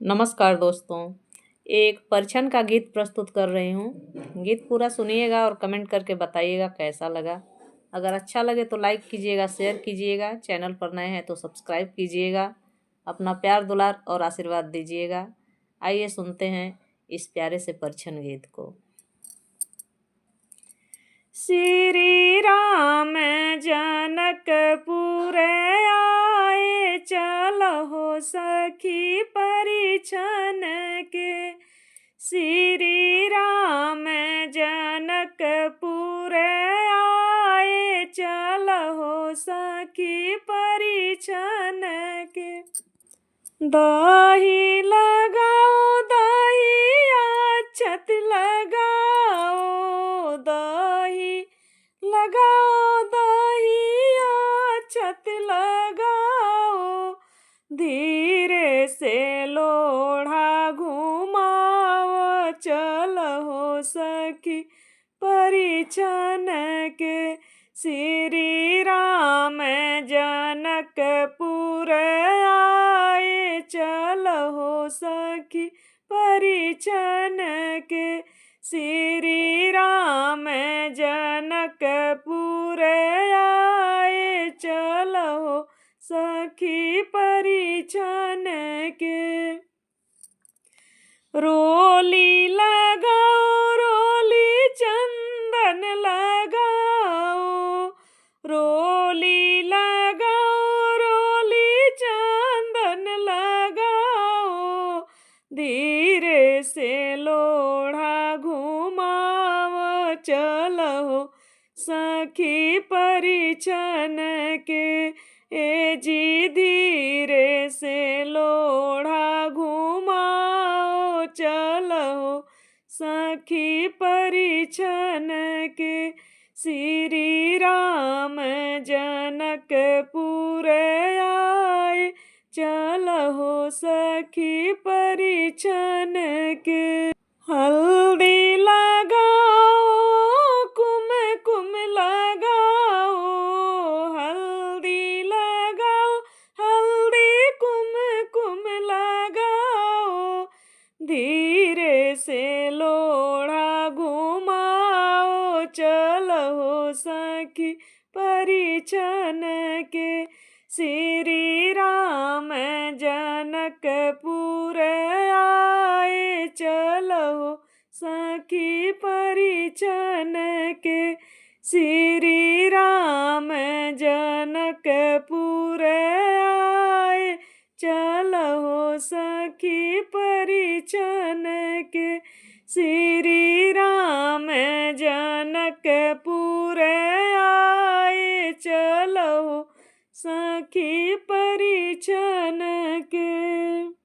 नमस्कार दोस्तों, एक परिछन का गीत प्रस्तुत कर रही हूँ। गीत पूरा सुनिएगा और कमेंट करके बताइएगा कैसा लगा। अगर अच्छा लगे तो लाइक कीजिएगा, शेयर कीजिएगा। चैनल पर नए हैं तो सब्सक्राइब कीजिएगा। अपना प्यार दुलार और आशीर्वाद दीजिएगा। आइए सुनते हैं इस प्यारे से परिछन गीत को। श्री राम जनकपुर आए, चलहो सखी परिछन के। श्री राम जनकपुर आए, चलहो सखी परिछन के। दही लगाओ, दही अक्षत लगाओ, दही लगाओ, दही अक्षत लगाओ। धीरे से लोढ़ा घुमाओ, चलहो सखी परिछन के। श्री राम जनकपुर आए, चलहो सखी परिछन के। श्री राम जनकपुर आए, चलहो सखी परिछन के। रोली लगाओ, रोली चंदन लगाओ, रोली लगाओ, रोली चंदन लगाओ। धीरे से लोढ़ा घुमाओ, चलहो सखी परिछन के। ए जी धीरे से लोढ़ा घुमाओ, चलहो सखी परिछन के। श्री राम जनकपुर आए, चलहो सखी परिछन के। हल्दी लगाओ, कुमकुम लगाओ, हल्दी लगाओ, हल्दी कुमकुम लगाओ। धीरे से लोढ़ा घुमाओ, चलहो सखी परिछन के। श्री राम जनकपुर आए, चलहो सखी परिछन के। श्री राम जनकपुर आए, चलहो सखी परिछन के। श्री राम जनकपुर आए, चलहो सखी परिछन के।